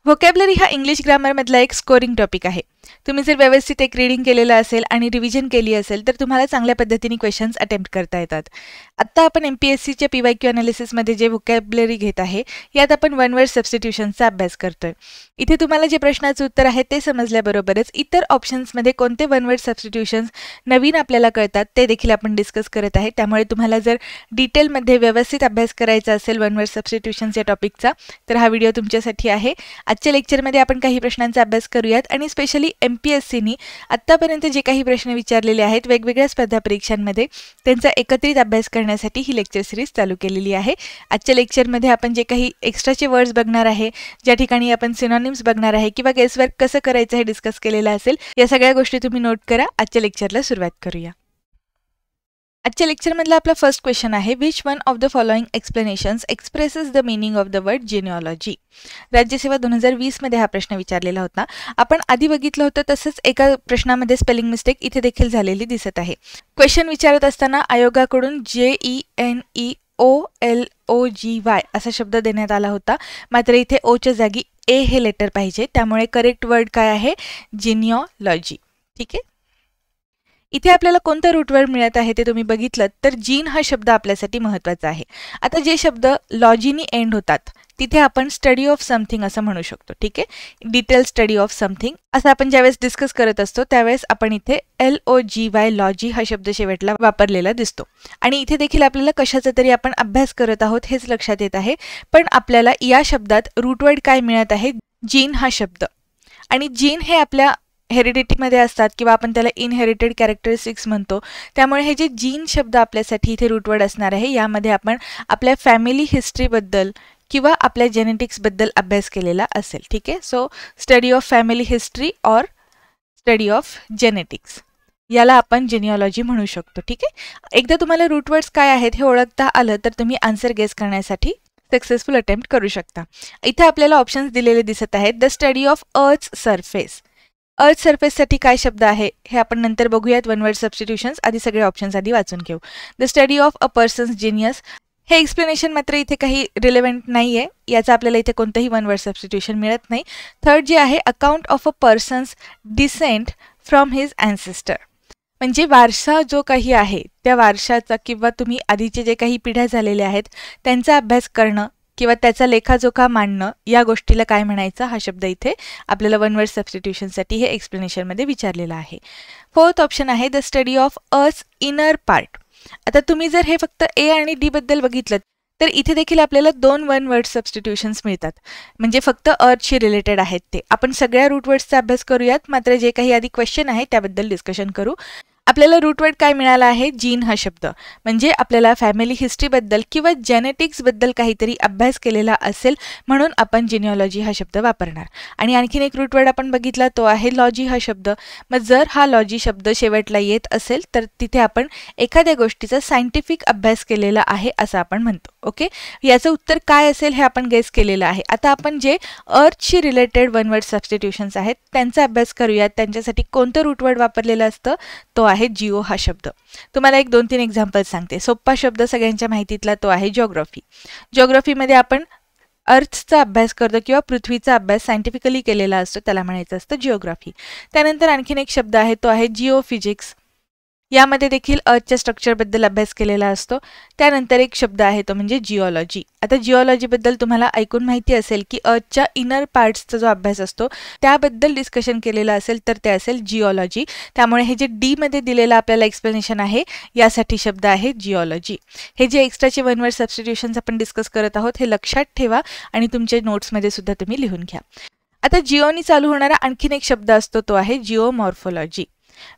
Vocabulary हा English ग्रामरमधला एक scoring topic आहे. तुम्ही जर व्यवस्थित एक रीडिंग केलेलं असेल आणि रिव्हिजन केली असेल तर तुम्हाला चांगल्या पद्धतीने क्वेश्चन्स अटेम्प्ट करता येतात. आत्ता आपण MPSCच्या PYQ अनालिसिसमध्ये जे व्होकॅब्युलरी घेत आहे यात आपण वन वर्ड सबस्टिट्यूशनचा अभ्यास करतोय. इथे तुम्हाला जे प्रश्नाचं उत्तर आहे ते समजल्याबरोबरच इतर ऑप्शन्समध्ये कोणते वन वर्ड सबस्टिट्यूशन्स नवीन आपल्याला कळतात ते देखील आपण डिस्कस करत आहे. त्यामुळे तुम्हाला जर डिटेलमध्ये व्यवस्थित अभ्यास करायचा असेल वन वर्ड सबस्टिट्यूशन्स या टॉपिकचा तर हा व्हिडिओ तुमच्यासाठी आहे. आजच्या लेक्चरमध्ये आपण काही प्रश्नांचा अभ्यास करूयात आणि स्पेशली MPSCनी आत्तापर्यंत जे काही प्रश्न विचारलेले आहेत वेगवेगळ्या स्पर्धा परीक्षांमध्ये त्यांचा एकत्रित अभ्यास करण्यासाठी ही लेक्चर सिरीज चालू केलेली आहे. आजच्या लेक्चरमध्ये आपण जे काही एक्स्ट्राचे वर्ड्स बघणार आहे, ज्या ठिकाणी आपण सिनॉनिम्स बघणार आहे किंवा गेसवर्क कसं करायचं हे डिस्कस केलेलं असेल, या सगळ्या गोष्टी तुम्ही नोट करा. आजच्या लेक्चरला सुरुवात करूया. आजच्या लेक्चरमधला आपला फर्स्ट क्वेश्चन आहे, which one of the following explanations expresses the meaning of the word genealogy. Rajyaseva 2020 मध्ये हा प्रश्न विचारलेला होता. आपण आधी बघितलं होतं तसंच एका प्रश्नामध्ये स्पेलिंग मिस्टेक इथे देखील झालेली दिसत आहे. क्वेश्चन विचारत असताना आयोगाकडून JENEOLOGY असा शब्द देण्यात आला होता, मात्र इथे ओच्या जागी ए हे लेटर पाहिजे. त्यामुळे करेक्ट वर्ड काय आहे? जिनिओलॉजी. ठीक आहे. इथे आपल्याला कोणतं रूट वर्ड मिळत आहे ते तुम्ही बघितलं तर जीन हा शब्द आपल्यासाठी महत्त्वाचा आहे. आता जे शब्द लॉजीनी एंड होतात तिथे आपण स्टडी ऑफ समथिंग असं म्हणू शकतो. ठीक आहे. डिटेल स्टडी ऑफ समथिंग असं आपण ज्यावेळेस डिस्कस करत असतो त्यावेळेस आपण इथे LOGY लॉजी हा शब्द शेवटला वापरलेला दिसतो. आणि इथे देखील आपल्याला कशाचा तरी आपण अभ्यास करत आहोत हेच लक्षात येत आहे. पण आपल्याला या शब्दात रूट वर्ड काय मिळत आहे? जीन हा शब्द. आणि जीन हे आपल्या हेरिडिटीमध्ये असतात किंवा आपण त्याला इनहेरिटेड कॅरेक्टरिस्टिक्स म्हणतो. त्यामुळे हे जे जीन शब्द आपल्यासाठी इथे रूटवर्ड असणार आहे यामध्ये आपण आपल्या फॅमिली हिस्ट्रीबद्दल किंवा आपल्या जेनेटिक्सबद्दल अभ्यास केलेला असेल. ठीक आहे. So study of family history or study of genetics याला आपण जेनिओलॉजी म्हणू शकतो. ठीक आहे. एकदा तुम्हाला रूटवर्ड्स काय आहेत हे ओळखता आलं तर तुम्ही आन्सर गेस करण्यासाठी सक्सेसफुल अटेम्प्ट करू शकता. इथे आपल्याला ऑप्शन्स दिलेले दिसत आहेत. The study of earth surface. अर्थ सरफेससाठी काय शब्द आहे हे आपण नंतर बघूयात. वन वर्ड सबस्टिट्यूशन्स आधी सगळे ऑप्शन्स आधी वाचून घेऊ. The study of a persons genius. हे एक्सप्लेनेशन मात्र इथे काही रिलेव्हंट नाही आहे. याचा आपल्याला इथे कोणतंही वन वर्ड सबस्टिट्यूशन मिळत नाही. थर्ड जे आहे account of a person's descent from his ancestor. म्हणजे वारसा जो काही आहे त्या वारशाचा किंवा तुम्ही आधीचे जे काही पिढ्या झालेल्या आहेत त्यांचा अभ्यास करणं किंवा त्याचा लेखाजोखा मांडणं या गोष्टीला काय म्हणायचं हा शब्द इथे आपल्याला वन वर्ड सबस्टिट्यूशनसाठी हे एक्सप्लेनेशनमध्ये विचारलेला आहे. फोर्थ ऑप्शन आहे the study of earth inner part. आता तुम्ही जर हे फक्त ए आणि डी बद्दल बघितलं तर इथे देखील आपल्याला दोन वन वर्ड सबस्टिट्यूशन्स मिळतात. म्हणजे फक्त अर्थशी रिलेटेड आहेत ते. आपण सगळ्या रूट वर्ड्सचा अभ्यास करूयात, मात्र जे काही आधी क्वेश्चन आहे त्याबद्दल डिस्कशन करू. आपल्याला रूटवर्ड काय मिळाला आहे? जीन हा शब्द. म्हणजे आपल्याला फॅमिली हिस्ट्रीबद्दल किंवा जेनेटिक्सबद्दल काहीतरी अभ्यास केलेला असेल म्हणून आपण जिनिओलॉजी हा शब्द वापरणार. आणि आणखीन एक रूटवर्ड आपण बघितला तो आहे लॉजी हा शब्द. मग जर हा लॉजी शब्द शेवटला येत असेल तर तिथे आपण एखाद्या गोष्टीचा सायंटिफिक अभ्यास केलेला आहे असं आपण म्हणतो. ओके. याचं उत्तर काय असेल हे आपण गेस केलेलं आहे. आता आपण जे अर्थशी रिलेटेड वन वर्ड सबस्टिट्यूशन्स आहेत त्यांचा अभ्यास करूयात. त्यांच्यासाठी कोणतं रूटवर्ड वापरलेलं असतं? तो आहे जिओ हा शब्द. तुम्हाला एक 2-3 एक्झाम्पल सांगते. सोप्पा शब्द सगळ्यांच्या माहितीतला तो आहे जिओग्राफी. जिओग्राफीमध्ये आपण अर्थचा अभ्यास करतो किंवा पृथ्वीचा अभ्यास सायंटिफिकली केलेला असतो त्याला म्हणायचं असतं जिओग्राफी. त्यानंतर आणखीन एक शब्द आहे तो आहे जिओफिजिक्स. यामध्ये देखील अर्थच्या स्ट्रक्चरबद्दल अभ्यास केलेला असतो. त्यानंतर एक शब्द आहे तो म्हणजे जिओलॉजी. आता जिओलॉजीबद्दल तुम्हाला ऐकून माहिती असेल की अर्थच्या इनर पार्ट्सचा जो अभ्यास असतो त्याबद्दल डिस्कशन केलेलं असेल तर ते असेल जिओलॉजी. त्यामुळे हे जे डी मध्ये दिलेलं आपल्याला एक्सप्लेनेशन आहे यासाठी शब्द आहे जिओलॉजी. हे जे एक्स्ट्राचे वन वर्ड सबस्टिट्यूशन्स आपण डिस्कस करत आहोत हे लक्षात ठेवा आणि तुमच्या नोट्समध्ये सुद्धा तुम्ही लिहून घ्या. आता जिओनी चालू होणारा आणखीन एक शब्द असतो तो आहे जिओमॉर्फोलॉजी.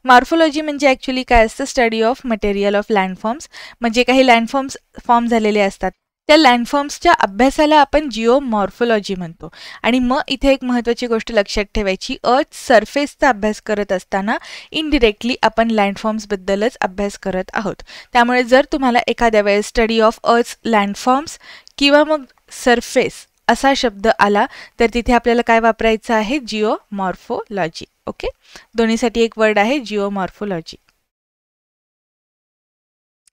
मॉर्फोलॉजी म्हणजे ॲक्च्युली काय असतं? Study of material of landforms. म्हणजे काही लँडफॉर्म्स फॉर्म झालेले असतात त्या लँडफॉर्म्सच्या अभ्यासाला आपण जिओमॉर्फोलॉजी म्हणतो. आणि मग इथे एक महत्त्वाची गोष्ट लक्षात ठेवायची, अर्थ सरफेसचा अभ्यास करत असताना इनडिरेक्टली आपण लँडफॉर्म्सबद्दलच अभ्यास करत आहोत. त्यामुळे जर तुम्हाला एखाद्या वेळेस स्टडी ऑफ अर्थ लँडफॉर्म्स किंवा मग सरफेस असा शब्द आला तर तिथे आपल्याला काय वापरायचं आहे? जिओमॉर्फोलॉजी. ओके. दोन्हीसाठी एक वर्ड आहे जिओमॉर्फोलॉजी.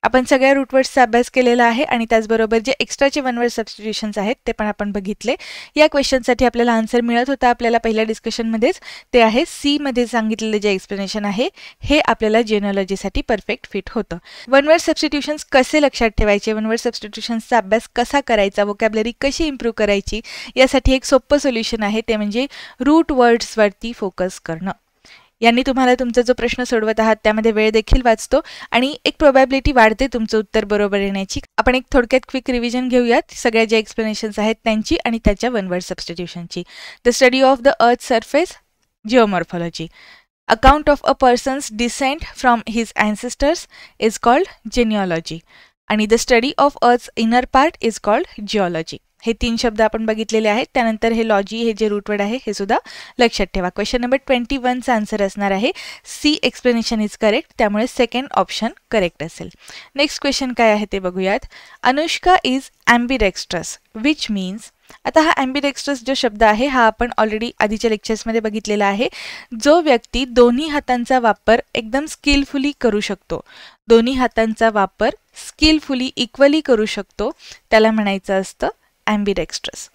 आपण सगळ्या रूट वर्ड्सचा अभ्यास केलेला आहे आणि त्याचबरोबर जे एक्स्ट्राचे वन वर्ड सबस्टिट्यूशन्स आहेत ते पण आपण बघितले. या क्वेश्चनसाठी आपल्याला आन्सर मिळत होता आपल्याला पहिल्या डिस्कशनमध्येच. ते आहे सी मध्ये सांगितलेले जे एक्सप्लेनेशन आहे हे आपल्याला जेनिओलॉजीसाठी परफेक्ट फिट होतं. वन वर्ड सबस्टिट्यूशन्स कसे लक्षात ठेवायचे, वन वर्ड सबस्टिट्यूशन्सचा अभ्यास कसा करायचा, वोकॅब्युलरी कशी इम्प्रूव्ह करायची, यासाठी एक सोपं सोल्युशन आहे, ते म्हणजे रूट वर्ड्सवरती फोकस करणं. यांनी तुम्हाला तुमचा जो प्रश्न सोडवत आहात त्यामध्ये वेळ देखील वाचतो आणि एक प्रोबॅबिलिटी वाढते तुमचं उत्तर बरोबर येण्याची. आपण एक थोडक्यात क्विक रिव्हिजन घेऊयात सगळ्या ज्या एक्सप्लेनेशन्स आहेत त्यांची आणि त्याच्या वन वर्ड सबस्टिट्यूशनची. The study of the earth surface, geomorphology. Account of a person's descent from his ancestors is called genealogy. आणि the study of earth's inner part is called geology. हे 3 शब्द आपण बघितलेले आहेत. त्यानंतर हे लॉजी हे जे रूटवर्ड आहे हे सुद्धा लक्षात ठेवा. क्वेश्चन नंबर 21चा आन्सर असणार आहे सी एक्सप्लेनेशन इज करेक्ट, त्यामुळे सेकंड ऑप्शन करेक्ट असेल. नेक्स्ट क्वेश्चन काय आहे ते बघूयात. Anushka is ambidextrous which means. आता हा ॲम्बिडेक्स्ट्रस जो शब्द आहे हा आपण ऑलरेडी आधीच्या लेक्चर्समध्ये बघितलेला आहे. जो व्यक्ती दोन्ही हातांचा वापर एकदम स्किलफुली करू शकतो, दोन्ही हातांचा वापर स्किलफुली इक्वली करू शकतो, त्याला म्हणायचं असतं ॲम्बिडेक्स्ट्रस.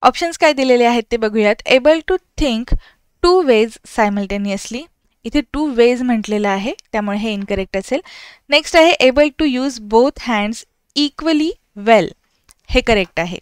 ऑप्शन्स काय दिलेले आहेत ते बघूयात. Able to think 2 ways simultaneously. इथे 2 वेज म्हटलेलं आहे त्यामुळे हे इनकरेक्ट असेल. नेक्स्ट आहे able to use both hands equally well, हे करेक्ट आहे.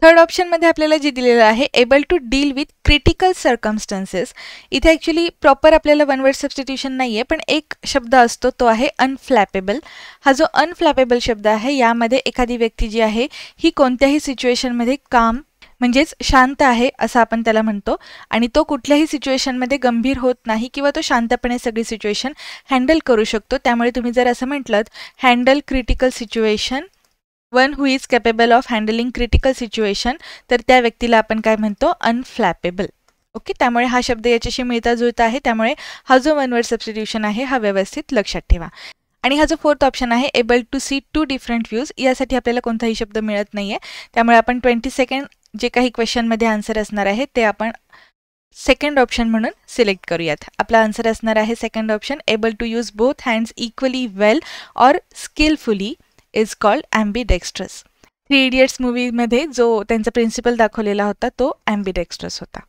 थर्ड ऑप्शनमध्ये आपल्याला जे दिलेलं आहे able to deal with critical circumstances. इथे ॲक्च्युली प्रॉपर आपल्याला वन वर्ड सबस्टिट्यूशन नाही आहे, पण एक शब्द असतो तो आहे अनफ्लॅपेबल. हा जो अनफ्लॅपेबल शब्द आहे यामध्ये एखादी व्यक्ती जी आहे ही कोणत्याही सिच्युएशनमध्ये काम म्हणजेच शांत आहे असं आपण त्याला म्हणतो आणि तो कुठल्याही सिच्युएशनमध्ये गंभीर होत नाही किंवा तो शांतपणे सगळी सिच्युएशन हँडल करू शकतो. त्यामुळे तुम्ही जर असं म्हटलं handle critical situation, one who is capable of handling critical situation, तर त्या व्यक्तीला आपण काय म्हणतो अनफ्लॅपेबल. ओके, त्यामुळे हा शब्द याच्याशी मिळता जुळता आहे, त्यामुळे हा जो वन वर्ड सबस्टिट्यूशन आहे हा व्यवस्थित लक्षात ठेवा. आणि हा जो फोर्थ ऑप्शन आहे able to see 2 different views, यासाठी आपल्याला कोणताही शब्द मिळत नाही आहे. त्यामुळे आपण 22nd जे काही क्वेश्चनमध्ये आन्सर असणार आहे ते आपण सेकंड ऑप्शन म्हणून सिलेक्ट करूयात. आपला आन्सर असणार आहे second option able to use both hands equally well or skillfully is called ambidextrous. 3 idiots मूवीमध्ये जो त्यांचा प्रिन्सिपल दाखवलेला होता तो ॲम्बिडेक्स्ट्रस होता.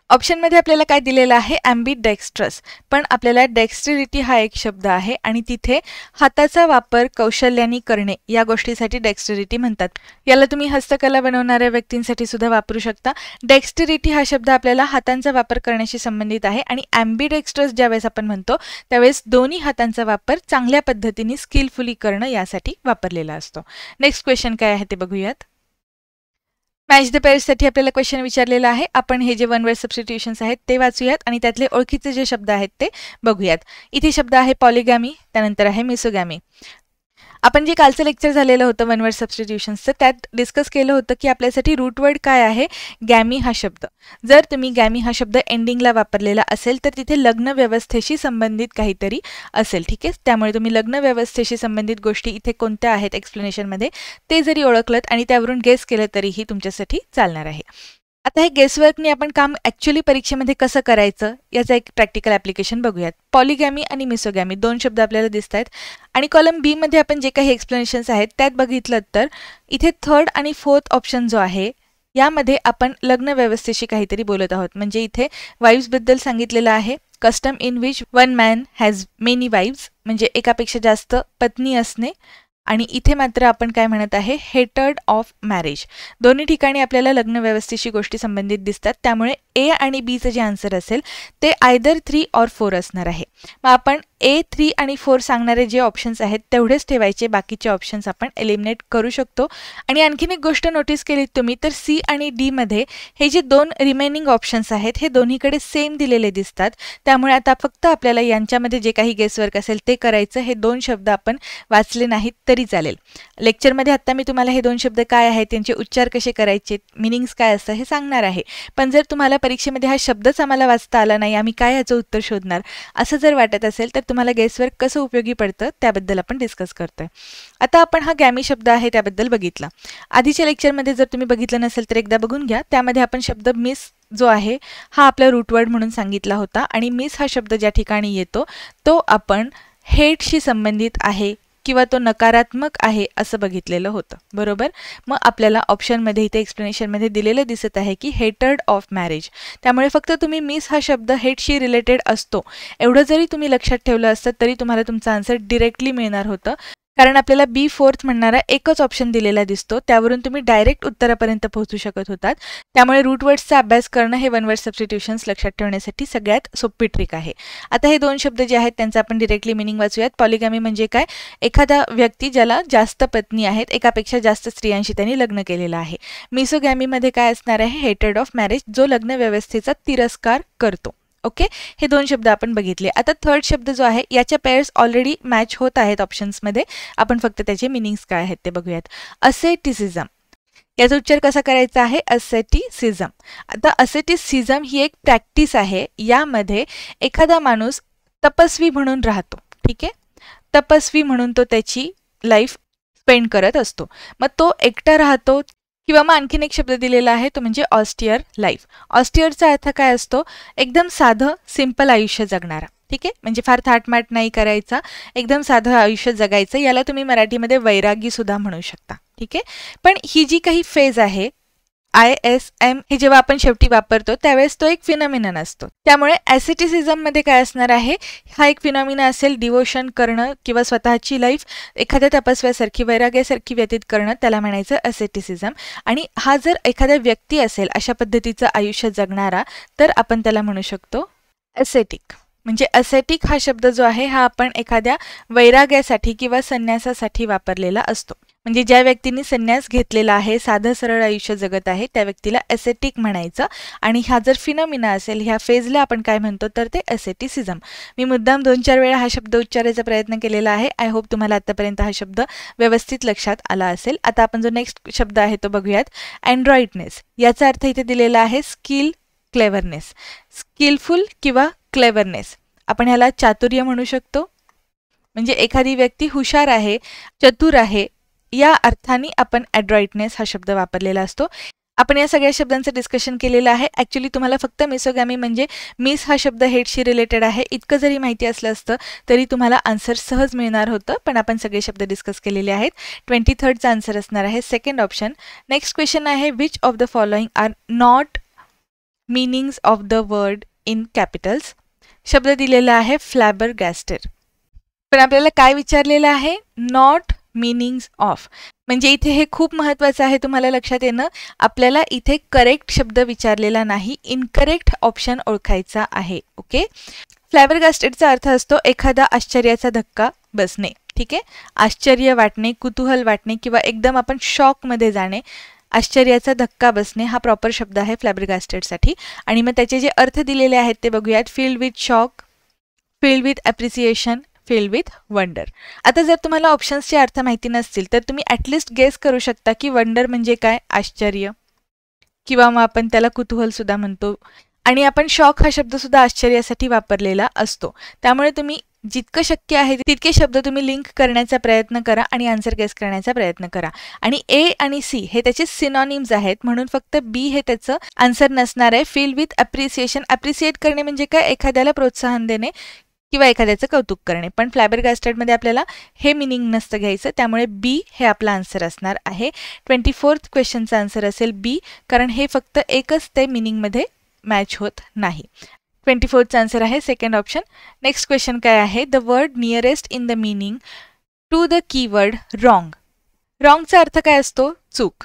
ऑप्शनमध्ये आपल्याला काय दिलेलं आहे ॲम्बिडेक्स्ट्रस, पण आपल्याला डेक्स्ट्रिटी हा एक शब्द आहे आणि तिथे हाताचा वापर कौशल्याने करणे या गोष्टीसाठी डेक्स्ट्रिटी म्हणतात. याला तुम्ही हस्तकला बनवणाऱ्या व्यक्तींसाठी सुद्धा वापरू शकता. डेक्स्ट्रिटी हा शब्द आपल्याला हातांचा वापर करण्याशी संबंधित आहे आणि ॲम्बिडेक्स्ट्रस ज्यावेळेस आपण म्हणतो त्यावेळेस दोन्ही हातांचा वापर चांगल्या पद्धतीने स्किलफुली करणं यासाठी वापरलेला असतो. नेक्स्ट क्वेश्चन काय आहे ते बघूयात. मॅच द पेअर्ससाठी आपल्याला क्वेश्चन विचारलेला आहे. आपण हे जे वन वर्ड सबस्टिट्यूशन्स आहेत ते वाचूयात आणि त्यातले ओळखीचे जे शब्द आहेत ते बघूयात. इथे शब्द आहे पॉलिगॅमी, त्यानंतर आहे मिसोगॅमी. आपण जे कालचं लेक्चर झालेलं होतं वन वर्ड सबस्टिट्यूशन्सचं त्यात डिस्कस केलं होतं की आपल्यासाठी रूट वर्ड काय आहे गॅमी हा शब्द. जर तुम्ही गॅमी हा शब्द एंडिंगला वापरलेला असेल तर तिथे लग्न व्यवस्थेशी संबंधित काहीतरी असेल. ठीक आहे, त्यामुळे तुम्ही लग्न व्यवस्थेशी संबंधित गोष्टी इथे कोणत्या आहेत एक्सप्लेनेशनमध्ये ते जरी ओळखलत आणि त्यावरून गेस केलं तरीही तुमच्यासाठी चालणार आहे. आता हे गेसवर्कने आपण काम ॲक्च्युली परीक्षेमध्ये कसं करायचं याचं एक प्रॅक्टिकल ॲप्लिकेशन बघूयात. पॉलिगॅमी आणि मिसोगॅमी 2 शब्द आपल्याला दिसत आहेत आणि कॉलम बी मध्ये आपण जे काही एक्सप्लेनेशन्स आहेत त्यात बघितलं तर इथे थर्ड आणि फोर्थ ऑप्शन जो आहे यामध्ये आपण लग्न व्यवस्थेशी काहीतरी बोलत आहोत. म्हणजे इथे वाईव्सबद्दल सांगितलेलं आहे. Custom in which one man has many wives, म्हणजे एकापेक्षा जास्त पत्नी असणे. आणि इथे मात्र आपण काय म्हणत आहे हेटर्ड ऑफ मॅरेज. दोन्ही ठिकाणी आपल्याला लग्न व्यवस्थेशी गोष्टी संबंधित दिसतात. त्यामुळे ए आणि बीचं जे आन्सर असेल ते आयदर 3 और 4 असणार आहे. मग आपण ए 3 आणि 4 सांगणारे जे ऑप्शन्स आहेत तेवढेच ठेवायचे, बाकीचे ऑप्शन्स आपण एलिमिनेट करू शकतो. आणि आणखीन एक गोष्ट नोटीस केलीत तुम्ही तर सी आणि डी मध्ये हे जे 2 रिमेनिंग ऑप्शन्स आहेत हे दोन्हीकडे सेम दिलेले दिसतात. त्यामुळे आता फक्त आपल्याला यांच्यामध्ये जे काही गेसवर्क असेल ते करायचं. हे 2 शब्द आपण वाचले नाहीत तरी चालेल. लेक्चरमध्ये आत्ता मी तुम्हाला हे 2 शब्द काय आहेत त्यांचे उच्चार कसे करायचे, मिनिंग्स काय असतं हे सांगणार आहे. पण जर तुम्हाला परीक्षेमध्ये हा शब्दच आम्हाला वाचता आला नाही, आम्ही काय याचं उत्तर शोधणार असं जर वाटत असेल तर तुम्हाला गेसवर्क कसं उपयोगी पडतं त्याबद्दल आपण डिस्कस करतोय. आता आपण हा गॅमी शब्द आहे त्याबद्दल बघितला. आधीच्या लेक्चरमध्ये जर तुम्ही बघितलं नसेल तर एकदा बघून घ्या. त्यामध्ये आपण शब्द मिस जो आहे हा आपला रूट वर्ड म्हणून सांगितला होता आणि मिस हा शब्द ज्या ठिकाणी येतो तो आपण हेटशी संबंधित आहे किंवा तो नकारात्मक आहे असं बघितलेलं होतं, बरोबर. मग आपल्याला ऑप्शनमध्ये इथे एक्सप्लेनेशनमध्ये दिलेलं दिसत आहे की हेटर्ड ऑफ मॅरेज. त्यामुळे फक्त तुम्ही मिस हा शब्द हेटशी रिलेटेड असतो एवढं जरी तुम्ही लक्षात ठेवलं असतं तरी तुम्हाला तुमचं आन्सर डिरेक्टली मिळणार होतं, कारण आपल्याला बी फोर्थ म्हणणारा एकच ऑप्शन दिलेला दिसतो, त्यावरून तुम्ही डायरेक्ट उत्तरापर्यंत पोहोचू शकत होतात. त्यामुळे रूट वर्ड्सचा अभ्यास करणं हे वन वर्ड सबस्टिट्यूशन्स लक्षात ठेवण्यासाठी सगळ्यात सोपी ट्रिक आहे. आता हे दोन शब्द जे आहेत त्यांचा आपण डिरेक्टली मिनिंग वाचूयात. पॉलिगॅमी म्हणजे काय? एखादा व्यक्ती ज्याला जास्त पत्नी आहेत, एकापेक्षा जास्त स्त्रियांशी त्यांनी लग्न केलेलं आहे. मिसोगॅमीमध्ये काय असणार आहे? हेटेड ऑफ मॅरेज, जो लग्न व्यवस्थेचा तिरस्कार करतो. ओके, हे दोन शब्द आपण बघितले. आता थर्ड शब्द जो आहे याच्या पेअर्स ऑलरेडी मॅच होत आहेत ऑप्शन्समध्ये, आपण फक्त त्याचे मिनिंग्स काय आहेत ते बघूयात. असेटिसिझम, याचा उच्चार कसा करायचा आहे? असेटिसिझम. आता असेटिसिझम ही एक प्रॅक्टिस आहे, यामध्ये एखादा माणूस तपस्वी म्हणून राहतो, ठीक आहे. तपस्वी म्हणून तो त्याची लाईफ स्पेंड करत असतो. मग तो एकटा राहतो किंवा मग आणखीन एक शब्द दिलेला आहे तो म्हणजे ऑस्टियर लाईफ. ऑस्टियरचा अर्थ काय असतो? एकदम साधं सिंपल आयुष्य जगणारा, ठीक आहे. म्हणजे फार थाटमाट नाही करायचा, एकदम साधं आयुष्य जगायचं. याला तुम्ही मराठीमध्ये वैरागी सुद्धा म्हणू शकता, ठीक आहे. पण ही जी काही फेज आहे ISM हे जेव्हा आपण शेवटी वापरतो त्यावेळेस तो एक फिनॉमिनन असतो. त्यामुळे ॲसेटिसिझममध्ये काय असणार आहे? हा एक फिनॉमिना असेल, डिवोशन करणं किंवा स्वतःची लाईफ एखाद्या तपस्व्यासारखी वैराग्यासारखी व्यतीत करणं, त्याला म्हणायचं ॲसेटिसिझम. आणि हा जर एखाद्या व्यक्ती असेल अशा पद्धतीचं आयुष्य जगणारा तर आपण त्याला म्हणू शकतो ॲसेटिक. म्हणजे असेटिक हा शब्द जो आहे हा आपण एखाद्या वैराग्यासाठी किंवा संन्यासासाठी वापरलेला असतो. म्हणजे ज्या व्यक्तीने संन्यास घेतलेला आहे, साधं सरळ आयुष्य जगत आहे, त्या व्यक्तीला ॲसेटिक म्हणायचं. आणि हा जर फिनॉमिना असेल, ह्या फेजला आपण काय म्हणतो तर ते ॲसेटिसिझम. मी मुद्दाम 2-4 वेळा हा शब्द उच्चारायचा प्रयत्न केलेला आहे. आय होप तुम्हाला आतापर्यंत हा शब्द व्यवस्थित लक्षात आला असेल. आता आपण जो नेक्स्ट शब्द आहे तो बघूयात. अँड्रॉइडनेस, याचा अर्थ इथे दिलेला आहे स्किल, क्लेवरनेस. स्किलफुल किंवा क्लेवरनेस, आपण ह्याला चातुर्य म्हणू शकतो. म्हणजे एखादी व्यक्ती हुशार आहे, चतुर आहे, या अर्थाने आपण ॲड्रॉइटनेस हा शब्द वापरलेला असतो. आपण या सगळ्या शब्दांचं डिस्कशन केलेलं आहे. ॲक्च्युली तुम्हाला फक्त मिसोगॅमी म्हणजे मिस हा शब्द हेटशी रिलेटेड आहे इतकं जरी माहिती असलं असतं तरी तुम्हाला आन्सर सहज मिळणार होतं, पण आपण सगळे शब्द डिस्कस केलेले आहेत. 23rdचा आन्सर असणार आहे सेकंड ऑप्शन. नेक्स्ट क्वेश्चन आहे, which of the following are not meanings of the word in capitals. शब्द दिलेला आहे फ्लॅबरगॅस्टेड, पण आपल्याला काय विचारलेलं आहे? Not meanings of. म्हणजे इथे हे खूप महत्त्वाचं आहे तुम्हाला लक्षात येणं. आपल्याला इथे करेक्ट शब्द विचारलेला नाही, इनकरेक्ट ऑप्शन ओळखायचा आहे. ओके, फ्लॅबरगॅस्टेडचा अर्थ असतो एखादा आश्चर्याचा धक्का बसणे, ठीक आहे. आश्चर्य वाटणे, कुतूहल वाटणे किंवा एकदम आपण शॉकमध्ये जाणे, आश्चर्याचा धक्का बसणे हा प्रॉपर शब्द आहे फ्लॅबरगॅस्टेडसाठी. आणि मग त्याचे जे अर्थ दिलेले आहेत ते बघूयात. Filled with shock, filled with appreciation, filled with wonder. आता जर तुम्हाला ऑप्शन्सचे अर्थ माहिती नसतील तर तुम्ही ॲटलिस्ट गेस करू शकता की वंडर म्हणजे काय? आश्चर्य, किंवा मग आपण त्याला कुतूहल सुद्धा म्हणतो. आणि आपण शॉक हा शब्द सुद्धा आश्चर्यासाठी वापरलेला असतो. त्यामुळे तुम्ही जितकं शक्य आहे तितके शब्द तुम्ही लिंक करण्याचा प्रयत्न करा आणि आन्सर गेस करण्याचा प्रयत्न करा. आणि ए आणि सी हे त्याचे सिनॉनिम्स आहेत, म्हणून फक्त बी हे त्याचं आन्सर नसणार आहे. फील विथ अप्रिसिएशन, अप्रिसिएट करणे म्हणजे काय? एखाद्याला प्रोत्साहन देणे किंवा एखाद्याचं कौतुक करणे. पण फ्लॅबरगॅस्टेडमध्ये आपल्याला हे मिनिंग नसतं घ्यायचं, त्यामुळे बी हे आपला आन्सर असणार आहे. 24th क्वेश्चनचा आन्सर असेल बी, कारण हे फक्त एकच ते मिनिंगमध्ये मॅच होत नाही. 24th आन्सर आहे सेकंड ऑप्शन. नेक्स्ट क्वेश्चन काय आहे? The word nearest in the meaning to the keyword wrong. रॉंगचा अर्थ काय असतो? चूक.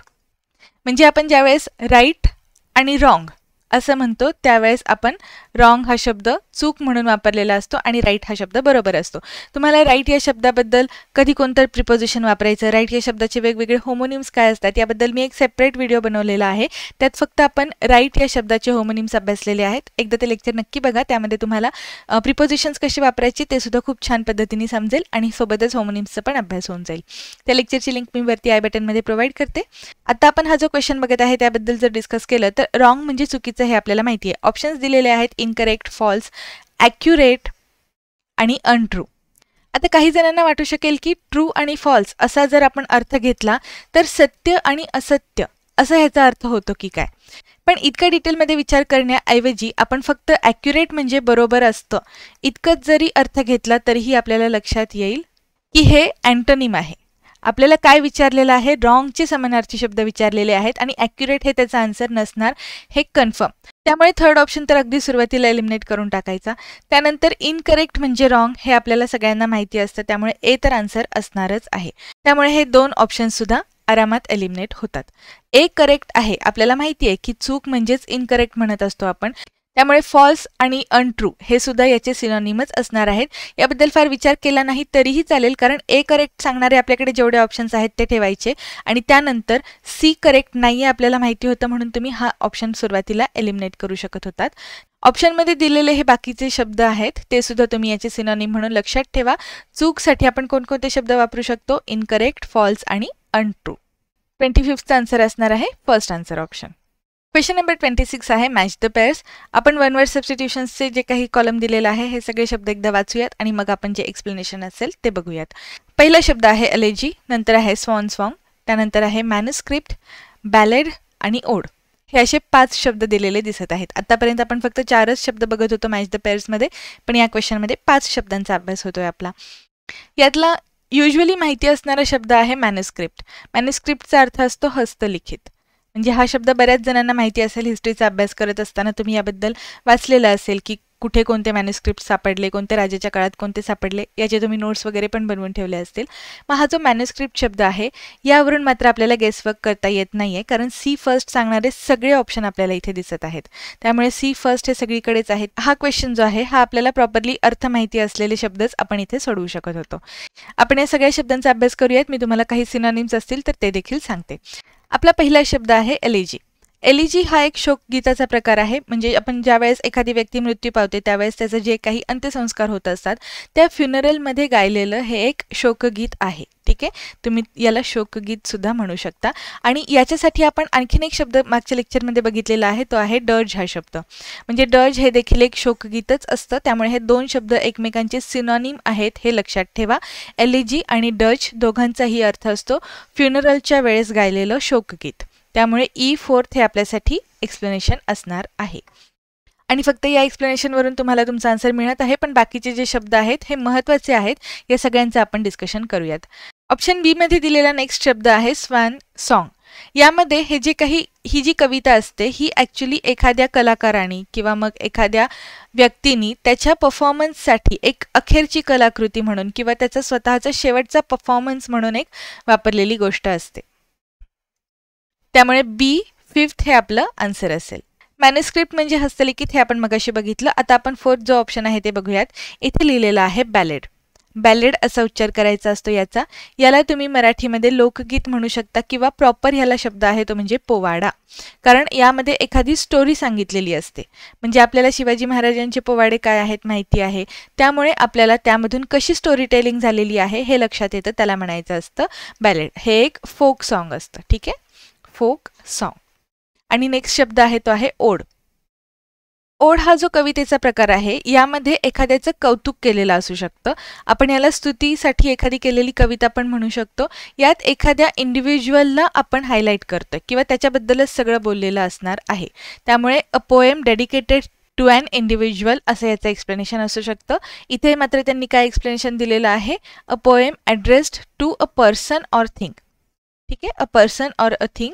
म्हणजे आपण ज्यावेळेस राईट आणि रॉंग असं म्हणतो त्यावेळेस आपण रॉंग हा शब्द चूक म्हणून वापरलेला असतो आणि राईट हा शब्द बरोबर असतो. तुम्हाला राईट या शब्दाबद्दल कधी कोणतं प्रिपोजिशन वापरायचं, राईट या शब्दाचे वेगवेगळे होमोनिम्स काय असतात याबद्दल मी एक सेपरेट व्हिडिओ बनवलेला आहे. त्यात फक्त आपण राईट या शब्दाचे होमोनिम्स अभ्यासलेले आहेत. एकदा ते लेक्चर नक्की बघा, त्यामध्ये तुम्हाला प्रिपोजिशन्स कसे वापरायचे ते सुद्धा खूप छान पद्धतीने समजेल आणि सोबतच होमोनिम्सचा पण अभ्यास होऊन जाईल. त्या लेक्चरची लिंक मी वरती आय बटनमध्ये प्रोव्हाइड करते. आता आपण हा जो क्वेश्चन बघत आहे त्याबद्दल जर डिस्कस केलं तर रॉंग म्हणजे चुकीचं हे आपल्याला माहिती आहे. ऑप्शन्स दिलेले आहेत इनकरेक्ट, फॉल्स, ॲक्युरेट आणि अनट्रू. आता काही जणांना वाटू शकेल की ट्रू आणि फॉल्स असा जर आपण अर्थ घेतला तर सत्य आणि असत्य असं ह्याचा अर्थ होतो की काय. पण इतका डिटेलमध्ये विचार करण्याऐवजी आपण फक्त ॲक्युरेट म्हणजे बरोबर असतं इतकंच जरी अर्थ घेतला तरीही आपल्याला लक्षात येईल की हे अँटोनिम आहे. आपल्याला काय विचारलेलं आहे, रॉंगचे समानार्थी शब्द विचारलेले आहेत आणि ॲक्युरेट हे त्याचा आन्सर नसणार हे कन्फर्म. त्यामुळे थर्ड ऑप्शन तर अगदी सुरुवातीला एलिमिनेट करून टाकायचा. त्यानंतर इनकरेक्ट म्हणजे रॉंग हे आपल्याला सगळ्यांना माहिती असतं, त्यामुळे ए तर आन्सर असणारच आहे. त्यामुळे हे दोन ऑप्शन सुद्धा आरामात एलिमिनेट होतात. ए करेक्ट आहे, आपल्याला माहिती आहे की चूक म्हणजेच इनकरेक्ट म्हणत असतो आपण, त्यामुळे फॉल्स आणि अनट्रू हे सुद्धा याचे सिनोनिमच असणार आहेत. याबद्दल फार विचार केला नाही तरीही चालेल, कारण ए करेक्ट सांगणारे आपल्याकडे जेवढे ऑप्शन्स आहेत ते ठेवायचे आणि त्यानंतर सी करेक्ट नाही आहे आपल्याला माहिती होतं म्हणून तुम्ही हा ऑप्शन सुरुवातीला एलिमिनेट करू शकत होतात. ऑप्शनमध्ये दिलेले हे बाकीचे शब्द आहेत ते सुद्धा तुम्ही याचे सिनोनिम म्हणून लक्षात ठेवा. चूकसाठी आपण कोणकोणते शब्द वापरू शकतो, इनकरेक्ट, फॉल्स आणि अनट्रू. 25th आन्सर असणार आहे first answer option. Question number 26 आहे मॅच द पेअर्स. आपण वन वर्ड सबस्टिट्यूशन्सचे जे काही कॉलम दिलेला आहे हे सगळे शब्द एकदा वाचूयात आणि मग आपण जे एक्सप्लेनेशन असेल ते बघूयात. पहिला शब्द आहे एलेजी, नंतर आहे स्वॉन सॉन्ग, त्यानंतर आहे मॅन्युस्क्रिप्ट, बॅलेड आणि ओड. हे असे 5 शब्द दिलेले दिसत आहेत. आतापर्यंत आपण फक्त 4च शब्द बघत होतो मॅच द पेअर्समध्ये, पण या क्वेश्चनमध्ये 5 शब्दांचा अभ्यास होतोय आपला. यातला युजली माहिती असणारा शब्द आहे मॅन्युस्क्रिप्ट. मॅन्युस्क्रिप्टचा अर्थ असतो हस्तलिखित. म्हणजे हा शब्द बऱ्याच जणांना माहिती असेल. हिस्ट्रीचा अभ्यास करत असताना तुम्ही याबद्दल वाचलेलं असेल की कुठे कोणते मॅन्युस्क्रिप्ट सापडले, कोणत्या राजाच्या काळात कोणते सापडले, याचे तुम्ही नोट्स वगैरे पण बनवून ठेवले असतील. मग हा जो मॅन्युस्क्रिप्ट शब्द आहे यावरून मात्र आपल्याला गेसवर्क करता येत नाहीये, कारण सी फर्स्ट सांगणारे सगळे ऑप्शन आपल्याला इथे दिसत आहेत. त्यामुळे सी फर्स्ट हे सगळीकडेच आहेत. हा क्वेश्चन जो आहे हा आपल्याला प्रॉपरली अर्थ माहिती असलेले शब्दच आपण इथे सोडवू शकत होतो. आपण या सगळ्या शब्दांचा अभ्यास करूयात. मी तुम्हाला काही सिनोनिम्स असतील तर ते देखील सांगते. आपला पहिला शब्द आहे एलिजी. एलिजी हा एक शोकगीताचा प्रकार आहे. म्हणजे आपण ज्यावेळेस एखादी व्यक्ती मृत्यू पावते त्यावेळेस त्याचं जे काही अंत्यसंस्कार होत असतात त्या फ्युनरलमध्ये गायलेलं हे एक शोकगीत आहे. ठीक आहे, तुम्ही याला शोकगीत सुद्धा म्हणू शकता. आणि याच्यासाठी आपण आणखीन एक शब्द मागच्या लेक्चरमध्ये बघितलेला आहे, तो आहे डर्ज हा शब्द. म्हणजे डर्ज हे देखील एक शोकगीतच असतं. त्यामुळे हे दोन शब्द एकमेकांचे सिनोनिम आहेत हे लक्षात ठेवा. एलिजी आणि डर्ज दोघांचाही अर्थ असतो फ्युनरलच्या वेळेस गायलेलं शोकगीत. त्यामुळे E4 हे आपल्यासाठी एक्सप्लेनेशन असणार आहे. आणि फक्त या एक्सप्लेनेशनवरून तुम्हाला तुमचा आन्सर मिळत आहे, पण बाकीचे जे शब्द आहेत हे महत्त्वाचे आहेत. या सगळ्यांचं आपण डिस्कशन करूयात. ऑप्शन बी मध्ये दिलेला नेक्स्ट शब्द आहे स्वान सॉन्ग. यामध्ये हे जे काही ही जी कविता असते ही ॲक्च्युली एखाद्या कलाकाराने किंवा मग एखाद्या व्यक्तीने त्याच्या परफॉर्मन्ससाठी एक अखेरची कलाकृती म्हणून किंवा त्याचा स्वतःचा शेवटचा परफॉर्मन्स म्हणून एक वापरलेली गोष्ट असते. त्यामुळे बी 5th हे आपलं आन्सर असेल. मॅन्युस्क्रिप्ट म्हणजे हस्तलिखित हे आपण मगाशी बघितलं. आता आपण 4th जो ऑप्शन आहे ते बघूयात. इथे लिहिलेला आहे बॅलेड. बॅलेड असा उच्चार करायचा असतो याचा. याला तुम्ही मराठीमध्ये लोकगीत म्हणू शकता किंवा प्रॉपर ह्याला शब्द आहे तो म्हणजे पोवाडा. कारण यामध्ये एखादी स्टोरी सांगितलेली असते. म्हणजे आपल्याला शिवाजी महाराजांचे पोवाडे काय आहेत माहिती आहे, त्यामुळे आपल्याला त्यामधून कशी स्टोरी टेलिंग झालेली आहे हे लक्षात येतं. त्याला म्हणायचं असतं बॅलेड. हे एक फोक सॉन्ग असतं. ठीक आहे, फोक सॉन्ग. आणि नेक्स्ट शब्द आहे तो आहे ओड. ओड हा जो कवितेचा प्रकार आहे यामध्ये एखाद्याचं कौतुक केलेलं असू शकतं. आपण याला स्तुतीसाठी एखादी केलेली कविता पण म्हणू शकतो. यात एखाद्या इंडिव्हिज्युअलला आपण हायलाईट करतो किंवा त्याच्याबद्दलच सगळं बोललेलं असणार आहे. त्यामुळे a poem dedicated to an individual असं याचं एक्सप्लेनेशन असू शकतं. इथे मात्र त्यांनी काय एक्सप्लेनेशन दिलेलं आहे, a poem addressed to a person or thing. ठीक आहे, a person or a thing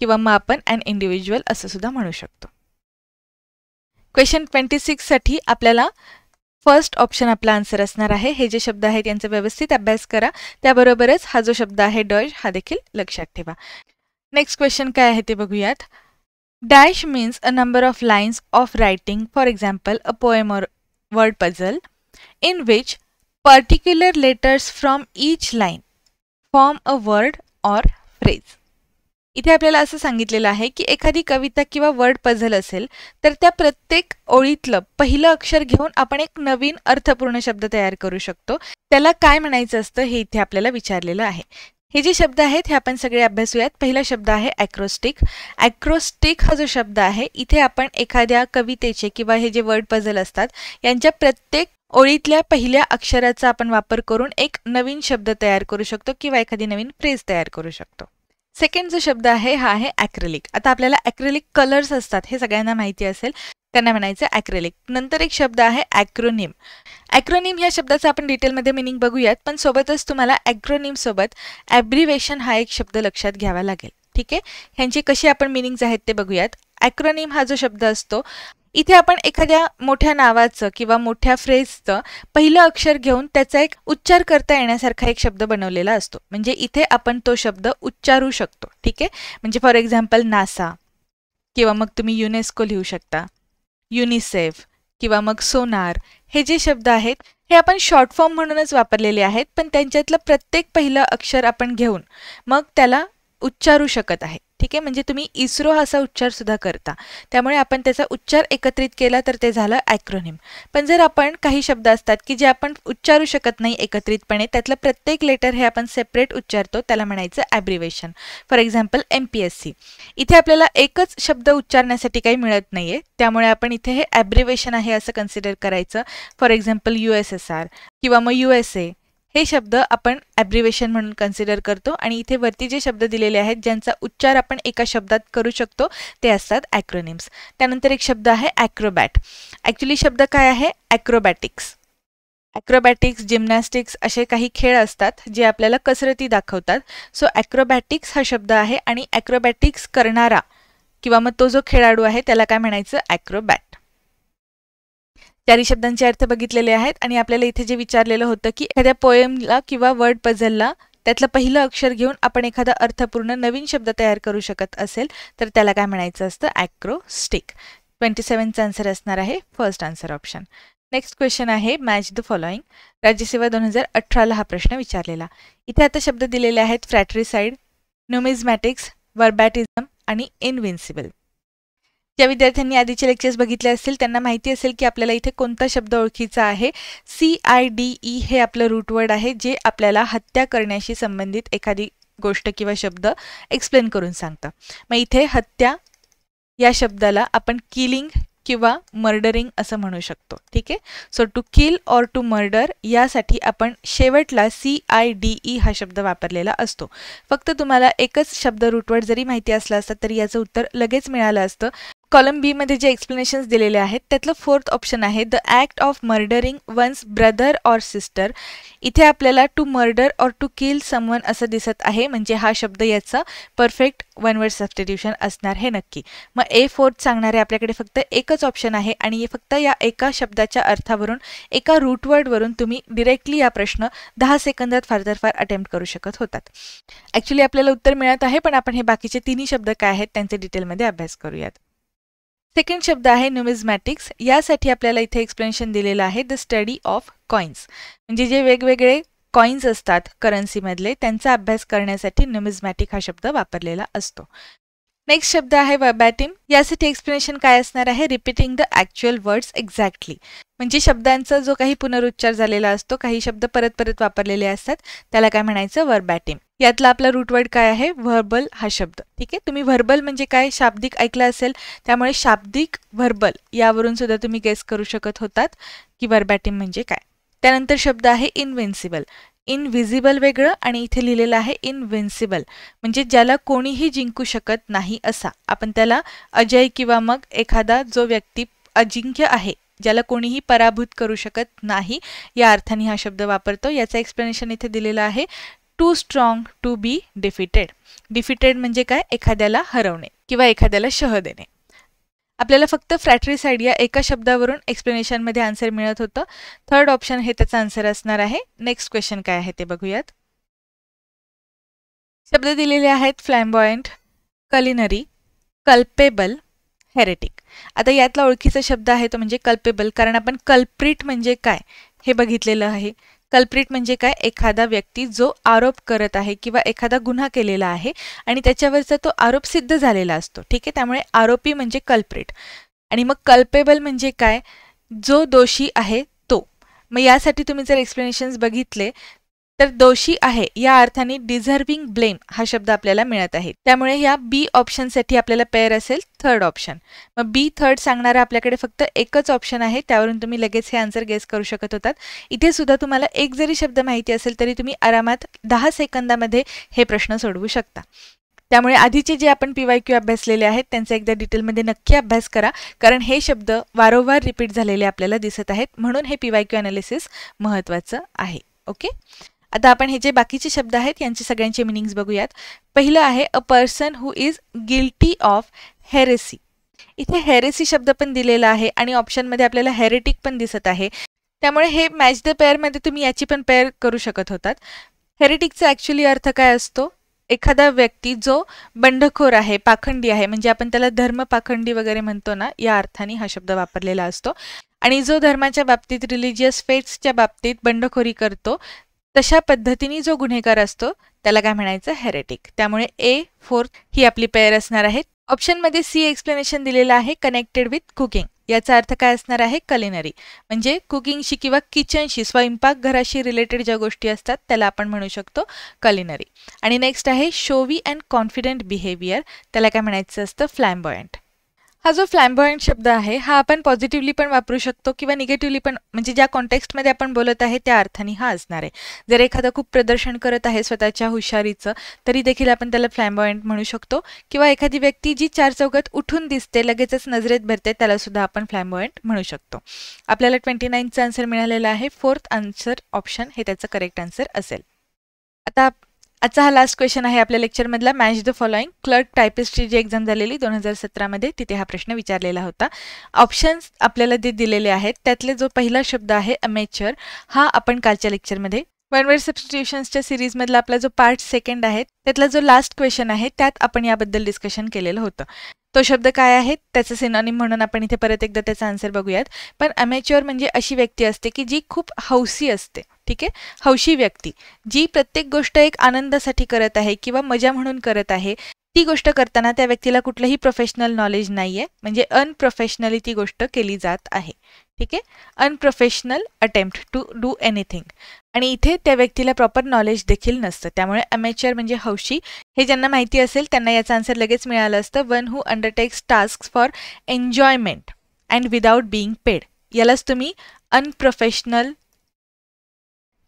किंवा मग आपण ॲन इंडिव्हिज्युअल असं सुद्धा म्हणू शकतो. क्वेश्चन 26 साठी आपल्याला फर्स्ट ऑप्शन आपला आन्सर असणार आहे. हे जे शब्द आहेत यांचा व्यवस्थित अभ्यास करा. त्याबरोबरच हा जो शब्द आहे डर्ज हा देखील लक्षात ठेवा. नेक्स्ट क्वेश्चन काय आहे ते बघूयात. Dash means a number of lines of writing, for example a poem or word puzzle in which particular letters from each line form a word or phrase. इथे आपल्याला असं सांगितलेलं आहे की एखादी कविता किंवा वर्ड पझल असेल तर त्या प्रत्येक ओळीतलं पहिलं अक्षर घेऊन आपण एक नवीन अर्थपूर्ण शब्द तयार करू शकतो. त्याला काय म्हणायचं असतं हे इथे आपल्याला विचारलेलं आहे. हे जे शब्द आहेत हे आपण सगळे अभ्यासूयात. पहिला शब्द आहे ॲक्रोस्टिक. ॲक्रोस्टिक हा जो शब्द आहे इथे आपण एखाद्या कवितेचे किंवा हे जे वर्ड पझल असतात यांच्या प्रत्येक ओळीतल्या पहिल्या अक्षराचा आपण वापर करून एक नवीन शब्द तयार करू शकतो किंवा एखादी नवीन फ्रेज तयार करू शकतो. सेकंड जो शब्द आहे हा आहे ॲक्रेलिक. आता आपल्याला ॲक्रेलिक कलर्स असतात हे सगळ्यांना माहिती असेल, त्यांना म्हणायचं ॲक्रेलिक. नंतर एक शब्द आहे ॲक्रोनिम. ॲक्रोनिम या शब्दाचा आपण डिटेलमध्ये मिनिंग बघूयात, पण सोबतच तुम्हाला ॲक्रोनिम सोबत ॲब्रिवेशन हा एक शब्द लक्षात घ्यावा लागेल. ठीक आहे, ह्यांची कशी आपण मिनिंग्स आहेत ते बघूयात. ॲक्रोनिम हा जो शब्द असतो, इथे आपण एखाद्या मोठ्या नावाचं किंवा मोठ्या फ्रेजचं पहिलं अक्षर घेऊन त्याचा एक उच्चार करता येण्यासारखा एक शब्द बनवलेला असतो. म्हणजे इथे आपण तो शब्द उच्चारू शकतो. ठीक आहे, म्हणजे फॉर एक्झाम्पल नासा किंवा मग तुम्ही युनेस्को लिहू शकता, युनिसेफ किंवा मग सोनार. हे जे शब्द आहेत हे आपण शॉर्ट फॉर्म म्हणूनच वापरलेले आहेत, पण त्यांच्यातलं प्रत्येक पहिलं अक्षर आपण घेऊन मग त्याला उच्चारू शकत आहे. ठीक आहे, म्हणजे तुम्ही इस्रो असा उच्चार सुद्धा करता, त्यामुळे आपण त्याचा उच्चार एकत्रित केला तर ते झालं ॲक्रोनिम. पण जर आपण काही शब्द असतात की जे आपण उच्चारू शकत नाही एकत्रितपणे, त्यातलं प्रत्येक लेटर हे आपण सेपरेट उच्चारतो, त्याला म्हणायचं ॲब्रिवेशन. For example MPSC. इथे आपल्याला एकच शब्द उच्चारण्यासाठी काही मिळत नाहीये, त्यामुळे आपण इथे हे ॲब्रिवेशन आहे असं कन्सिडर करायचं. फॉर एक्झाम्पल USSR किंवा मग USA हे शब्द आपण ॲब्रिवेशन म्हणून कन्सिडर करतो, आणि इथे वरती जे शब्द दिलेले आहेत ज्यांचा उच्चार आपण एका शब्दात करू शकतो ते असतात ॲक्रोनिम्स. त्यानंतर एक शब्द आहे ॲक्रोबॅट. ॲक्च्युली शब्द काय आहे? ॲक्रोबॅटिक्स. ॲक्रोबॅटिक्स, जिम्नॅस्टिक्स असे काही खेळ असतात जे आपल्याला कसरती दाखवतात. सो ॲक्रोबॅटिक्स हा शब्द आहे, आणि ॲक्रोबॅटिक्स करणारा किंवा मग तो जो खेळाडू आहे त्याला काय म्हणायचं? ॲक्रोबॅट. चारी शब्दांचे अर्थ बघितलेले आहेत, आणि आपल्याला इथे जे विचारलेलं होतं की एखाद्या पोएमला किंवा वर्ड पझलला त्यातलं पहिलं अक्षर घेऊन आपण एखादा अर्थपूर्ण नवीन शब्द तयार करू शकत असेल तर त्याला काय म्हणायचं असतं? ॲक्रोस्टिक. 27चा आन्सर असणार आहे first answer option. Next question आहे मॅच द फॉलोइंग. राज्यसेवा 2018ला हा प्रश्न विचारलेला. इथे आता शब्द दिलेले आहेत फ्रॅट्रिसाइड, न्यूमिझमॅटिक्स, वर्बॅटिझम आणि इनविन्सिबल. ज्या विद्यार्थ्यांनी आधीचे लेक्चर्स बघितले असतील त्यांना माहिती असेल की आपल्याला इथे कोणता शब्द ओळखीचा आहे. CIDE हे आपलं रूट वर्ड आहे जे आपल्याला हत्या करण्याशी संबंधित एखादी गोष्ट किंवा शब्द एक्सप्लेन करून सांगतं. मग इथे हत्या या शब्दाला आपण किलिंग किंवा मर्डरिंग असं म्हणू शकतो. ठीक आहे, so to kill or to murder यासाठी आपण शेवटला CIDE हा शब्द वापरलेला असतो. फक्त तुम्हाला एकच शब्द रूटवर्ड जरी माहिती असला असता तरी याचं उत्तर लगेच मिळालं असतं. कॉलम बी मध्ये जे एक्सप्लेनेशन्स दिलेले आहेत त्यातलं फोर्थ ऑप्शन आहे the act of murdering one's brother or sister. इथे आपल्याला to murder or to kill someone असं दिसत आहे, म्हणजे हा शब्द याचा परफेक्ट वन वर्ड सबस्टिट्यूशन असणार हे नक्की. मग A4 सांगणारे आपल्याकडे फक्त एकच ऑप्शन आहे, आणि फक्त या एका शब्दाच्या अर्थावरून एका रूटवर्डवरून तुम्ही डिरेक्टली हा प्रश्न 10 सेकंदात फार तर फार अटेम्प्ट करू शकत होतात. ॲक्च्युली आपल्याला उत्तर मिळत आहे, पण आपण हे बाकीचे तिन्ही शब्द काय आहेत त्यांचे डिटेलमध्ये अभ्यास करूयात. सेकंड शब्द आहे न्यूमिझमॅटिक्स. यासाठी आपल्याला इथे एक्सप्लेनेशन दिलेलं आहे द स्टडी ऑफ कॉइन्स. म्हणजे जे वेगवेगळे कॉइन्स असतात करन्सीमधले त्यांचा अभ्यास करण्यासाठी न्यूमिझमॅटिक हा शब्द वापरलेला असतो. नेक्स्ट शब्द आहे वर्बॅटिम. यासाठी एक्सप्लेनेशन काय असणार आहे? Repeating the actual words exactly. म्हणजे शब्दांचा जो काही पुनरुच्चार झालेला असतो, काही शब्द परत परत वापरलेले असतात, त्याला काय म्हणायचं? वर्बॅटिम. यातला आपला रूटवर्ड काय आहे? व्हर्बल हा शब्द. ठीक आहे, तुम्ही व्हर्बल म्हणजे काय शाब्दिक ऐकलं असेल, त्यामुळे शाब्दिक व्हर्बल यावरून सुद्धा तुम्ही गेस करू शकत होतात की वर्बॅटिम म्हणजे काय. त्यानंतर शब्द आहे इनविन्सिबल. इनव्हिजिबल वेगळं आणि इथे लिहिलेलं आहे इनविन्सिबल, म्हणजे ज्याला कोणीही जिंकू शकत नाही असा. आपण त्याला अजय किंवा मग एखादा जो व्यक्ती अजिंक्य आहे, ज्याला कोणीही पराभूत करू शकत नाही, या अर्थाने हा शब्द वापरतो. याचं एक्सप्लेनेशन इथे दिलेलं आहे too strong to be defeated. Defeated म्हणजे काय? एखाद्याला हरवणे किंवा एखाद्याला शह देणे. आपल्याला फक्त फ्रॅट्रिसाइड या एका शब्दावरून एक्सप्लेनेशनमध्ये आन्सर मिळत होतं. थर्ड ऑप्शन हे त्याचा आन्सर असणार आहे. नेक्स्ट क्वेश्चन काय आहे ते बघूयात. शब्द दिलेले आहेत फ्लॅम्बॉयंट, कलिनरी, कल्पेबल, हेरेटिक. आता यातला ओळखीचा शब्द आहे तो म्हणजे कल्पेबल, कारण आपण कल्प्रिट म्हणजे काय हे बघितलेलं आहे. कल्प्रिट म्हणजे काय? एखादा व्यक्ती जो आरोप करत आहे किंवा एखादा गुन्हा केलेला आहे आणि त्याच्यावरचा तो आरोप सिद्ध झालेला असतो. ठीक आहे, त्यामुळे आरोपी म्हणजे कल्प्रिट. आणि मग कल्पेबल म्हणजे काय? जो दोषी आहे तो. मग यासाठी तुम्ही जर एक्सप्लेनेशन्स बघितले तर दोषी आहे या अर्थाने डिझर्विंग ब्लेम हा शब्द आपल्याला मिळत आहे. त्यामुळे या बी ऑप्शनसाठी आपल्याला पेअर असेल थर्ड ऑप्शन. मग बी थर्ड सांगणारा आपल्याकडे फक्त एकच ऑप्शन आहे, त्यावरून तुम्ही लगेच हे आन्सर गेस करू शकत होतात. इथे सुद्धा तुम्हाला एक जरी शब्द माहिती असेल तरी तुम्ही आरामात 10 सेकंदामध्ये हे प्रश्न सोडवू शकता. त्यामुळे आधीचे जे आपण PYQ अभ्यासलेले आहेत त्यांचा एकदा डिटेलमध्ये नक्की अभ्यास करा, कारण हे शब्द वारंवार रिपीट झालेले आपल्याला दिसत आहेत, म्हणून हे PYQ अनालिसिस महत्त्वाचं आहे. ओके, आता आपण हे जे बाकीचे शब्द आहेत यांचे सगळ्यांचे मिनिंग्स बघूयात. पहिलं आहे a person who is guilty of heresy. इथे हेरेसी शब्द पण दिलेला आहे आणि ऑप्शनमध्ये आपल्याला हेरेटिक पण दिसत आहे, त्यामुळे हे मॅच द पेअरमध्ये तुम्ही याची पण पेअर करू शकत होतात. हेरेटिकचा ॲक्च्युली अर्थ काय असतो? एखादा व्यक्ती जो बंडखोर आहे, पाखंडी आहे, म्हणजे आपण त्याला धर्म पाखंडी वगैरे म्हणतो ना, या अर्थाने हा शब्द वापरलेला असतो. आणि जो धर्माच्या बाबतीत, रिलिजियस फेट्सच्या बाबतीत बंडखोरी करतो, तशा पद्धतीने जो गुन्हेगार असतो त्याला काय म्हणायचं? हेरेटिक. त्यामुळे A4 ही आपली पेअर असणार आहे. ऑप्शनमध्ये C एक्सप्लेनेशन दिलेलं आहे, कनेक्टेड विथ कुकिंग. याचा अर्थ काय असणार आहे? कलिनरी. म्हणजे कुकिंगशी किंवा किचनशी, स्वयंपाकघराशी रिलेटेड ज्या गोष्टी असतात त्याला आपण म्हणू शकतो कलिनरी. आणि नेक्स्ट आहे शोवी अँड कॉन्फिडंट बिहेवियर. त्याला काय म्हणायचं असतं? फ्लॅम्बॉयंट. हा जो फ्लॅम्बॉयंट शब्द आहे हा आपण पॉझिटिव्हली पण वापरू शकतो किंवा निगेटिव्हली पण, म्हणजे ज्या कॉन्टेक्स्टमध्ये आपण बोलत आहे त्या अर्थाने हा असणार आहे. जर एखादा खूप प्रदर्शन करत आहे स्वतःच्या हुशारीचं, तरी देखील आपण त्याला फ्लॅम्बॉयंट म्हणू शकतो. किंवा एखादी व्यक्ती जी चार चौघात उठून दिसते, लगेचच नजरेत भरते, त्याला सुद्धा आपण फ्लॅम्बॉयंट म्हणू शकतो. आपल्याला 29चा आन्सर मिळालेला आहे. 4th आन्सर ऑप्शन हे त्याचं करेक्ट आन्सर असेल. आता आजचा हा लास्ट क्वेश्चन आहे आपल्या लेक्चरमधला. Match the following. क्लर्क टायपिस्टची जी एक्झाम झालेली 2017मध्ये, तिथे हा प्रश्न विचारलेला होता. ऑप्शन्स आपल्याला जे दिलेले आहेत त्यातले जो पहिला शब्द आहे अमेचर, हा आपण कालच्या लेक्चरमध्ये वन वर्ड सबस्टिट्यूशन्सच्या सिरीजमधला आपला जो पार्ट 2 आहे त्यातला जो लास्ट क्वेश्चन आहे त्यात आपण याबद्दल डिस्कशन केलेलं होतं. तो शब्द काय आहे त्याचं सिनॉनिम म्हणून आपण इथे परत एकदा त्याचा आन्सर बघूयात. पण अमेच्युअर म्हणजे अशी व्यक्ती असते की जी खूप हौसी असते. ठीक आहे, हौशी व्यक्ती जी प्रत्येक गोष्ट एक आनंदासाठी करत आहे किंवा मजा म्हणून करत आहे. ती गोष्ट करताना त्या व्यक्तीला कुठलंही प्रोफेशनल नॉलेज नाहीये, म्हणजे अनप्रोफेशनली ती गोष्ट केली जात आहे. ठीक आहे, unprofessional attempt to do anything. आणि इथे त्या व्यक्तीला प्रॉपर नॉलेज देखील नसतं. त्यामुळे अमेच्युअर म्हणजे हौशी. हे ज्यांना माहिती असेल त्यांना याचं आन्सर लगेच मिळालं असतं. One who undertakes task for enjoyment and without being paid. यालाच तुम्ही अनप्रोफेशनल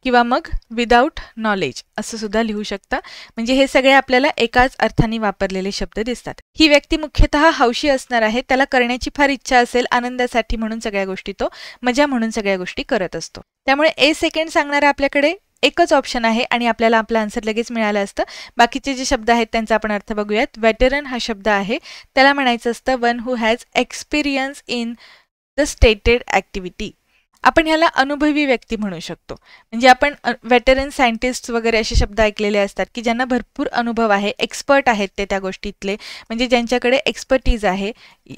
किंवा मग विदाउट नॉलेज असं सुद्धा लिहू शकता. म्हणजे हे सगळे आपल्याला एकाच अर्थाने वापरलेले शब्द दिसतात. ही व्यक्ती मुख्यतः हौशी असणार आहे, त्याला करण्याची फार इच्छा असेल, आनंदासाठी म्हणून सगळ्या गोष्टी तो मजा म्हणून सगळ्या गोष्टी करत असतो. त्यामुळे A सेकंड सांगणारा आपल्याकडे एकच ऑप्शन आहे आणि आपल्याला आपला आन्सर लगेच मिळालं असतं. बाकीचे जे शब्द आहेत त्यांचा आपण अर्थ बघूयात. वेटरन हा शब्द आहे, त्याला म्हणायचं असतं one who has experience in the stated activity. आपण ह्याला अनुभवी व्यक्ती म्हणू शकतो. म्हणजे आपण वेटरन सायंटिस्ट वगैरे असे शब्द ऐकलेले असतात की ज्यांना भरपूर अनुभव आहे, एक्सपर्ट आहेत ते त्या गोष्टीतले, म्हणजे ज्यांच्याकडे एक्सपर्टीज आहे,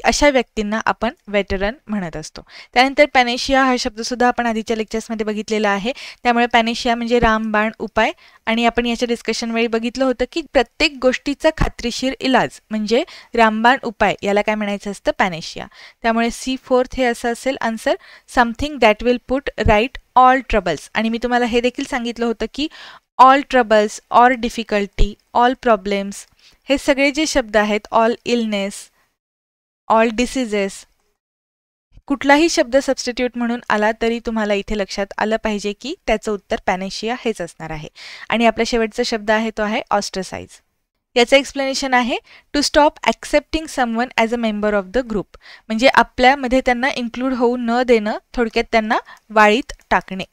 अशा व्यक्तींना आपण वेटरन म्हणत असतो. त्यानंतर पॅनेशिया हा शब्दसुद्धा आपण आधीच्या लेक्चर्समध्ये बघितलेला आहे. त्यामुळे पॅनेशिया म्हणजे रामबाण उपाय. आणि आपण याच्या डिस्कशन वेळी बघितलं होतं की प्रत्येक गोष्टीचा खात्रीशीर इलाज म्हणजे रामबाण उपाय, याला काय म्हणायचं असतं? पॅनेशिया. त्यामुळे C4 हे असं असेल answer. Something that will put right all troubles. आणि मी तुम्हाला हे देखील सांगितलं होतं की all troubles, all difficulty, all problems, हे सगळे जे शब्द आहेत, ऑल इलनेस, ऑल डिसीजेस, कुठलाही शब्द सबस्टिट्यूट म्हणून आला तरी तुम्हाला इथे लक्षात आलं पाहिजे की त्याचं उत्तर पॅनेशिया हेच असणार आहे. आणि आपला शेवटचा शब्द आहे तो आहे ऑस्ट्रसाइज. याचं एक्सप्लेनेशन आहे to stop accepting someone as a member of the group. म्हणजे आपल्यामध्ये त्यांना इन्क्लूड होऊ न देणं, थोडक्यात त्यांना वाळीत टाकणे,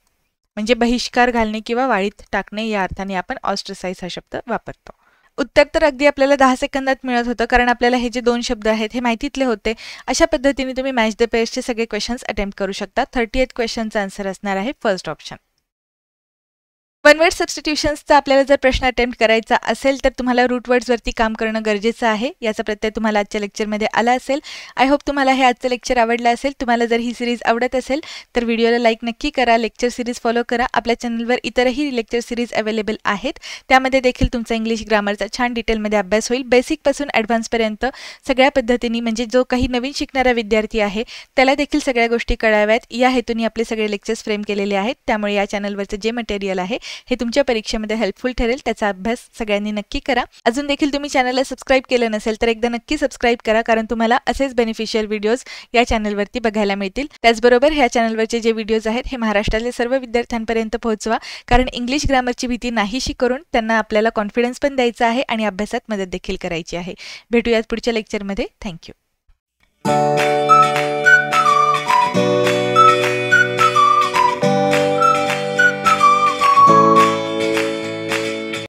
म्हणजे बहिष्कार घालणे किंवा वाळीत टाकणे, या अर्थाने आपण ऑस्ट्रसाइज हा शब्द वापरतो. उत्तर तर अगदी आपल्याला 10 सेकंदात मिळत होतं, कारण आपल्याला हे जे 2 शब्द आहेत हे माहितीतले होते. अशा पद्धतीने तुम्ही मॅच द पेअर्सचे सगळे क्वेश्चन्स अटेम्प्ट करू शकता. 38th क्वेश्चनचा आन्सर असणार आहे फर्स्ट ऑप्शन. वन वर्ड सबस्टिट्यूशन्सचा आपल्याला जर प्रश्न अटेम्प्ट करायचा असेल तर तुम्हाला रूट वर्ड्सवरती काम करणं गरजेचं आहे. याचा प्रत्यय तुम्हाला आजच्या लेक्चरमध्ये आला असेल. आय होप तुम्हाला हे आजचं लेक्चर आवडलं असेल. तुम्हाला जर ही सिरीज आवडत असेल तर व्हिडिओला लाईक नक्की करा, लेक्चर सिरीज फॉलो करा. आपल्या चॅनलवर इतरही लेक्चर सिरीज अवेलेबल आहेत, त्यामध्ये देखील तुमचा इंग्लिश ग्रामरचा छान डिटेलमध्ये अभ्यास होईल. बेसिकपासून ॲडव्हान्सपर्यंत सगळ्या पद्धतीने, म्हणजे जो काही नवीन शिकणारा विद्यार्थी आहे त्याला देखील सगळ्या गोष्टी कळाव्यात या हेतूने आपले सगळे लेक्चर्स फ्रेम केलेले आहेत. त्यामुळे या चॅनलवरचं जे मटेरियल आहे हे तुमच्या परीक्षेमध्ये हेल्पफुल ठरेल. त्याचा अभ्यास सगळ्यांनी नक्की करा. अजून देखील तुम्ही चॅनलला सबस्क्राईब केलं नसेल तर एकदा नक्की सबस्क्राईब करा, कारण तुम्हाला असेच बेनिफिशियल व्हिडिओज या चॅनलवरती बघायला मिळतील. त्याचबरोबर ह्या चॅनलवरचे जे व्हिडिओज आहेत हे महाराष्ट्रातल्या सर्व विद्यार्थ्यांपर्यंत पोहोचवा, कारण इंग्लिश ग्रामरची भीती नाहीशी करून त्यांना आपल्याला कॉन्फिडन्स पण द्यायचा आहे आणि अभ्यासात मदत देखील करायची आहे. भेटूयात पुढच्या लेक्चरमध्ये. थँक्यू.